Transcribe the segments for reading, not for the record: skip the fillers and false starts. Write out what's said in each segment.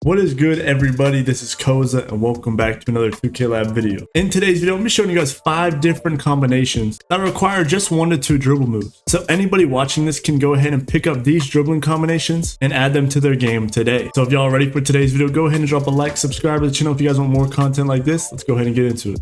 What is good, everybody? This is Koza and welcome back to another 2K Lab video. In today's video, I'm going to be showing you guys 5 different combinations that require just 1 to 2 dribble moves. So anybody watching this can go ahead and pick up these dribbling combinations and add them to their game today. So if y'all are ready for today's video, go ahead and drop a like, subscribe to the channel if you guys want more content like this. Let's go ahead and get into it.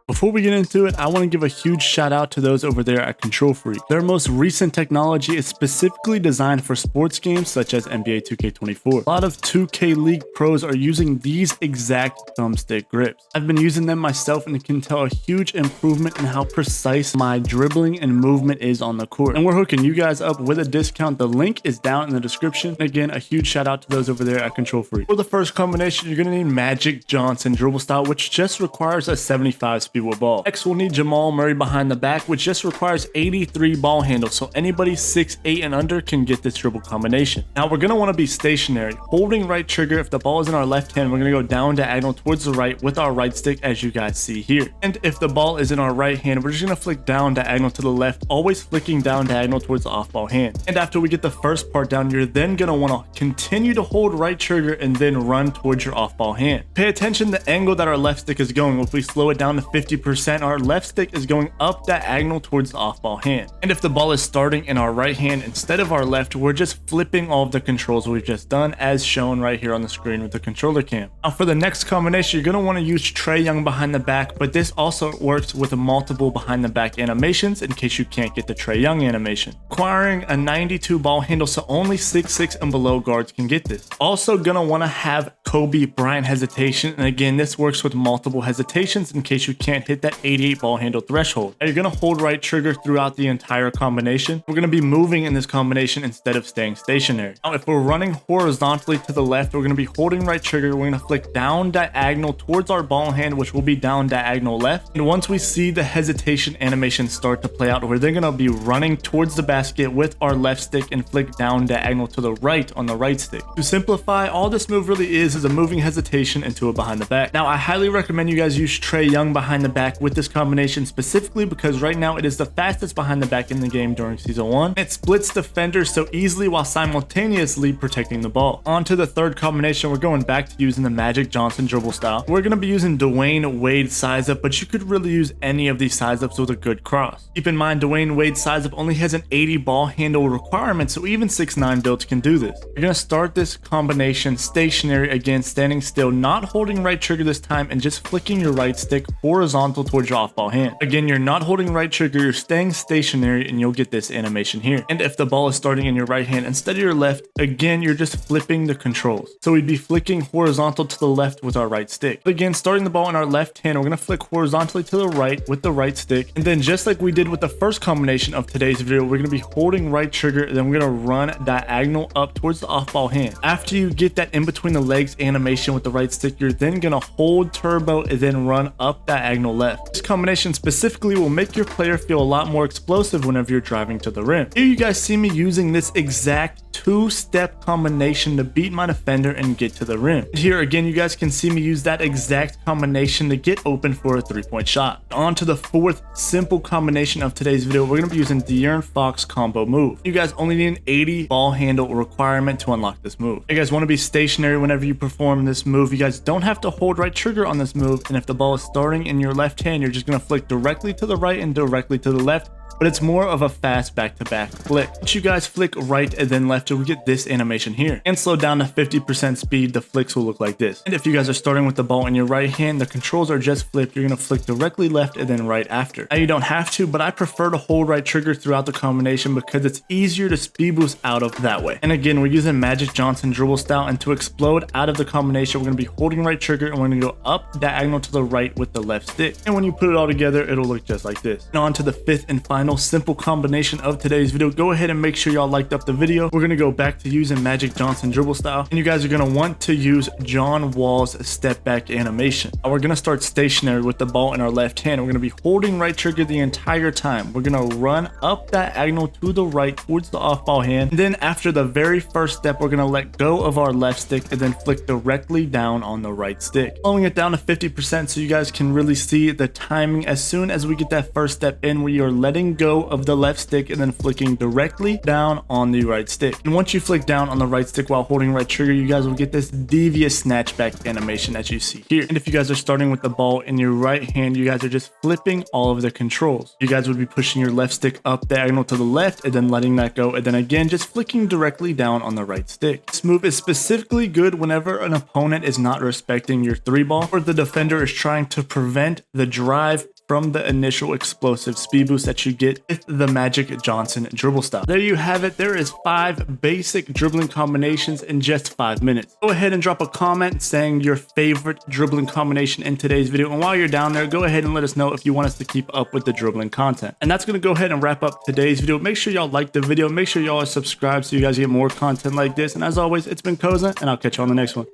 Before we get into it, I want to give a huge shout out to those over there at Control Freak. Their most recent technology is specifically designed for sports games such as NBA 2K24. A lot of 2K League pros are using these exact thumbstick grips. I've been using them myself and can tell a huge improvement in how precise my dribbling and movement is on the court. And we're hooking you guys up with a discount. The link is down in the description. Again, a huge shout out to those over there at Control Freak. For the first combination, you're going to need Magic Johnson dribble style, which just requires a 75 speed ball. Next, we'll need Jamal Murray behind the back, which just requires 83 ball handle, so anybody 6'8" and under can get this dribble combination. Now, we're going to want to be stationary, holding right trigger. If the ball is in our left hand, we're going to go down diagonal towards the right with our right stick, as you guys see here. And if the ball is in our right hand, we're just going to flick down diagonal to the left, always flicking down diagonal towards the off ball hand. And after we get the first part down, you're then going to want to continue to hold right trigger and then run towards your off ball hand. Pay attention to the angle that our left stick is going. If we slow it down to 50%, our left stick is going up diagonal towards the off ball hand. And if the ball is starting in our right hand instead of our left, we're just flipping all of the controls we've just done, as shown right here on the screen with the controller cam. Now for the next combination, you're going to want to use Trae Young behind the back, but this also works with multiple behind the back animations in case you can't get the Trae Young animation. Requiring a 92 ball handle, so only 6'6" and below guards can get this. Also going to want to have Kobe Bryant hesitation, and again, this works with multiple hesitations in case you can't hit that 88 ball handle threshold. Now you're going to hold right trigger throughout the entire combination. We're going to be moving in this combination instead of staying stationary. Now if we're running horizontally to the left, we're going to be holding right trigger. We're going to flick down diagonal towards our ball hand, which will be down diagonal left. And once we see the hesitation animation start to play out, we're then going to be running towards the basket with our left stick and flick down diagonal to the right on the right stick. To simplify, all this move really is a moving hesitation into a behind the back. Now I highly recommend you guys use Trae Young behind the back with this combination, specifically because right now it is the fastest behind the back in the game during season 1. It splits defenders so easily while simultaneously protecting the ball. On to the third combination, we're going back to using the Magic Johnson dribble style. We're going to be using Dwayne Wade size up, but you could really use any of these size ups with a good cross. Keep in mind, Dwayne Wade size up only has an 80 ball handle requirement, so even 6'9" builds can do this. You're going to start this combination stationary, again standing still, not holding right trigger this time, and just flicking your right stick horizontal towards your off ball hand. Again, you're not holding right trigger, you're staying stationary, and you'll get this animation here. And if the ball is starting in your right hand instead of your left, again, you're just flipping the controls. So we'd be flicking horizontal to the left with our right stick. But again, starting the ball in our left hand, we're going to flick horizontally to the right with the right stick. And then just like we did with the first combination of today's video, we're going to be holding right trigger, then we're going to run diagonal up towards the off ball hand. After you get that in between the legs animation with the right stick, you're then going to hold turbo and then run up diagonal left. This combination specifically will make your player feel a lot more explosive whenever you're driving to the rim. Here you guys see me using this exact 2-step combination to beat my defender and get to the rim. Here again, you guys can see me use that exact combination to get open for a 3-point shot. On to the fourth simple combination of today's video, we're going to be using De'Aaron Fox combo move. You guys only need an 80 ball handle requirement to unlock this move. You guys want to be stationary whenever you perform this move. You guys don't have to hold right trigger on this move, and if the ball is starting in your left hand, you're just going to flick directly to the right and directly to the left, but it's more of a fast back-to-back flick. Once you guys flick right and then left, you'll get this animation here. And slow down to 50% speed, the flicks will look like this. And if you guys are starting with the ball in your right hand, the controls are just flipped. You're going to flick directly left and then right after. Now you don't have to, but I prefer to hold right trigger throughout the combination because it's easier to speed boost out of that way. And again, we're using Magic Johnson dribble style, and to explode out of the combination, we're going to be holding right trigger and we're going to go up diagonal to the right with the left stick. And when you put it all together, it'll look just like this. And on to the fifth and final final simple combination of today's video, go ahead and make sure y'all liked up the video. We're gonna go back to using Magic Johnson dribble style, and you guys are gonna want to use John Wall's step back animation. We're gonna start stationary with the ball in our left hand. We're gonna be holding right trigger the entire time. We're gonna run up diagonal to the right towards the off ball hand. And then after the very first step, we're gonna let go of our left stick and then flick directly down on the right stick, slowing it down to 50% so you guys can really see the timing. As soon as we get that first step in, we are letting go of the left stick and then flicking directly down on the right stick. And once you flick down on the right stick while holding right trigger, you guys will get this devious snatch back animation as you see here. And if you guys are starting with the ball in your right hand, you guys are just flipping all of the controls. You guys would be pushing your left stick up diagonal to the left and then letting that go, and then again just flicking directly down on the right stick. This move is specifically good whenever an opponent is not respecting your three ball, or the defender is trying to prevent the drive from the initial explosive speed boost that you get with the Magic Johnson dribble style. There you have it. There is 5 basic dribbling combinations in just 5 minutes. Go ahead and drop a comment saying your favorite dribbling combination in today's video. And while you're down there, go ahead and let us know if you want us to keep up with the dribbling content. And that's going to go ahead and wrap up today's video. Make sure y'all like the video. Make sure y'all are subscribed so you guys get more content like this. And as always, it's been Koza, and I'll catch you on the next one.